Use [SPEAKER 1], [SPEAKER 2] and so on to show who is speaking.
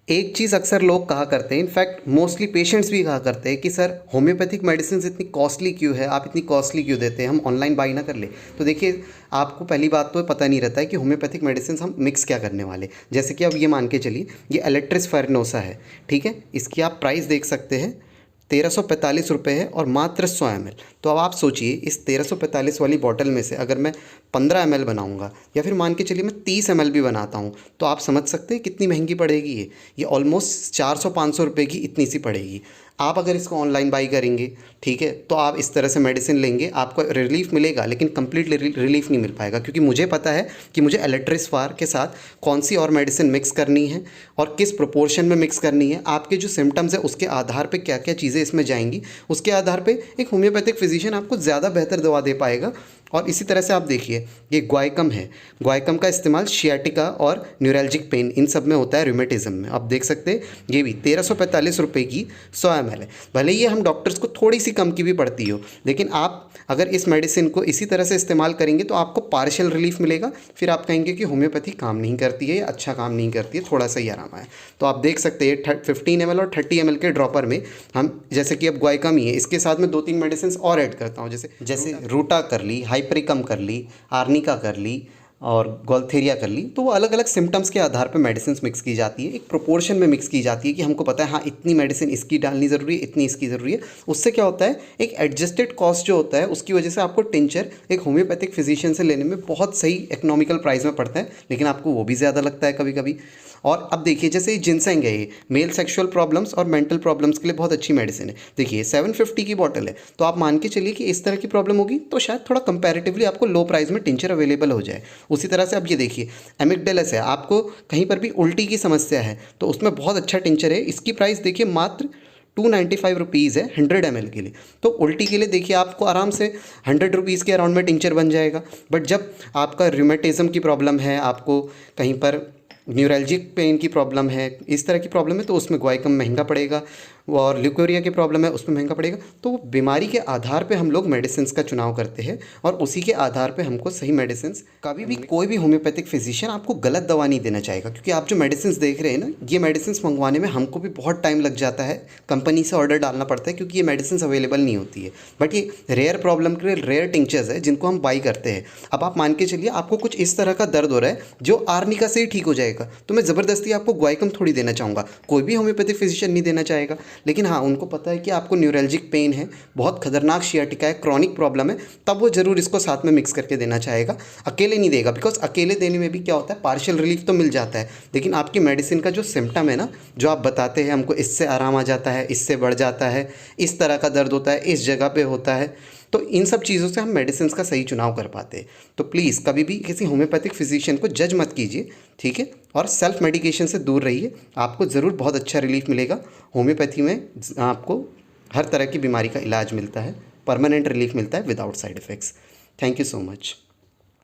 [SPEAKER 1] एक चीज़ अक्सर लोग कहा करते हैं, इनफैक्ट मोस्टली पेशेंट्स भी कहा करते हैं कि सर होम्योपैथिक मेडिसिन इतनी कॉस्टली क्यों है, आप इतनी कॉस्टली क्यों देते हैं, हम ऑनलाइन बाई ना कर ले। तो देखिए, आपको पहली बात तो पता नहीं रहता है कि होम्योपैथिक मेडिसिन हम मिक्स क्या करने वाले। जैसे कि अब ये मान के चलिए, ये एलेट्रिस फेरिनोसा है, ठीक है, इसकी आप प्राइस देख सकते हैं 1345 रुपये है और मात्र 100 ml। तो अब आप सोचिए, इस 1345 वाली बॉटल में से अगर मैं 15 ml बनाऊंगा या फिर मान के चलिए मैं 30 ml भी बनाता हूँ, तो आप समझ सकते हैं कितनी महंगी पड़ेगी ये ऑलमोस्ट 400-500 रुपये की इतनी सी पड़ेगी। आप अगर इसको ऑनलाइन बाई करेंगे, ठीक है, तो आप इस तरह से मेडिसिन लेंगे, आपको रिलीफ मिलेगा, लेकिन कंप्लीट रिलीफ नहीं मिल पाएगा, क्योंकि मुझे पता है कि मुझे एलेट्रिस फार के साथ कौन सी और मेडिसिन मिक्स करनी है और किस प्रोपोर्शन में मिक्स करनी है। आपके जो सिम्टम्स है उसके आधार पे क्या क्या चीज़ें इसमें जाएंगी, उसके आधार पे एक होम्योपैथिक फिजिशियन आपको ज़्यादा बेहतर दवा दे पाएगा। और इसी तरह से आप देखिए, ये ग्वाइकम है, ग्वाइकम का इस्तेमाल शियाटिका और न्यूरैल्जिक पेन इन सब में होता है, रूमेटिज्म में। आप देख सकते हैं ये भी 1345 रुपये की 100 ml है। भले ही हम डॉक्टर्स को थोड़ी सी कम की भी पड़ती हो, लेकिन आप अगर इस मेडिसिन को इसी तरह से इस्तेमाल करेंगे तो आपको पार्शियल रिलीफ मिलेगा। फिर आप कहेंगे कि होम्योपैथी काम नहीं करती है या अच्छा काम नहीं करती है, थोड़ा सा ही आराम है। तो आप देख सकते हैं 15 ml और 30 ml के ड्रॉपर में हम, जैसे कि अब ग्वाइकम ही है, इसके साथ में 2-3 मेडिसिन और ऐड करता हूँ, जैसे रूटा कर ली, हाइपरिकम कर ली, आर्निका कर ली और गोल्थेरिया कर ली। तो वो अलग अलग सिम्टम्स के आधार पर मेडिसिन मिक्स की जाती है, एक प्रोपोर्शन में मिक्स की जाती है कि हमको पता है हाँ इतनी मेडिसिन इसकी डालनी ज़रूरी है, इतनी इसकी ज़रूरी है। उससे क्या होता है, एक एडजस्टेड कॉस्ट जो होता है उसकी वजह से आपको टिंचर एक होम्योपैथिक फिजिशियन से लेने में बहुत सही इकोनॉमिकल प्राइस में पड़ता है, लेकिन आपको वो भी ज़्यादा लगता है कभी कभी। और अब देखिए, जैसे ये जिनसेंग है, ये मेल सेक्सुअल प्रॉब्लम्स और मेंटल प्रॉब्लम्स के लिए बहुत अच्छी मेडिसिन है। देखिए 750 की बॉटल है, तो आप मान के चलिए कि इस तरह की प्रॉब्लम होगी तो शायद थोड़ा कंपैरेटिवली आपको लो प्राइस में टिंचर अवेलेबल हो जाए। उसी तरह से अब ये देखिए, एमिगडेलस है, आपको कहीं पर भी उल्टी की समस्या है तो उसमें बहुत अच्छा टिंचर है। इसकी प्राइस देखिए मात्र 295 रुपीज़ है 100 ml के लिए। तो उल्टी के लिए देखिए आपको आराम से 100 रुपीज़ के अराउंड में टिंचर बन जाएगा। बट जब आपका रूमेटिज्म की प्रॉब्लम है, आपको कहीं पर न्यूरैल्जिक पेन की प्रॉब्लम है, इस तरह की प्रॉब्लम है, तो उसमें ग्वाइकम महंगा पड़ेगा। और ल्यूकोरिया की प्रॉब्लम है, उसमें महंगा पड़ेगा। तो बीमारी के आधार पे हम लोग मेडिसिन का चुनाव करते हैं और उसी के आधार पे हमको सही मेडिसिन। कभी भी कोई भी होम्योपैथिक फिजिशियन आपको गलत दवा नहीं देना चाहेगा, क्योंकि आप जो मेडिसिन देख रहे हैं ना, ये मेडिसिन मंगवाने में हमको भी बहुत टाइम लग जाता है, कंपनी से ऑर्डर डालना पड़ता है, क्योंकि ये मेडिसिन अवेलेबल नहीं होती है। बट ये रेयर प्रॉब्लम के लिए रेयर टिंचर्स है जिनको हम बाई करते हैं। अब आप मान के चलिए आपको कुछ इस तरह का दर्द हो रहा है जो आर्निका से ही ठीक हो जाएगा, तो मैं ज़बरदस्ती आपको ग्वाइकम थोड़ी देना चाहूँगा, कोई भी होम्योपैथिक फिजिशियन नहीं देना चाहेगा। लेकिन हाँ, उनको पता है कि आपको न्यूरैल्जिक पेन है, बहुत खतरनाक शियाटिका है, क्रॉनिक प्रॉब्लम है, तब वो ज़रूर इसको साथ में मिक्स करके देना चाहेगा, अकेले नहीं देगा। बिकॉज अकेले देने में भी क्या होता है, पार्शियल रिलीफ तो मिल जाता है, लेकिन आपकी मेडिसिन का जो सिम्टम है ना, जो आप बताते हैं हमको इससे आराम आ जाता है, इससे बढ़ जाता है, इस तरह का दर्द होता है, इस जगह पे होता है, तो इन सब चीज़ों से हम मेडिसिन का सही चुनाव कर पाते हैं। तो प्लीज़ कभी भी किसी होम्योपैथिक फिजिशियन को जज मत कीजिए, ठीक है, और सेल्फ मेडिकेशन से दूर रहिए, आपको ज़रूर बहुत अच्छा रिलीफ मिलेगा। होम्योपैथी में आपको हर तरह की बीमारी का इलाज मिलता है, परमानेंट रिलीफ मिलता है without side effects. Thank you so much.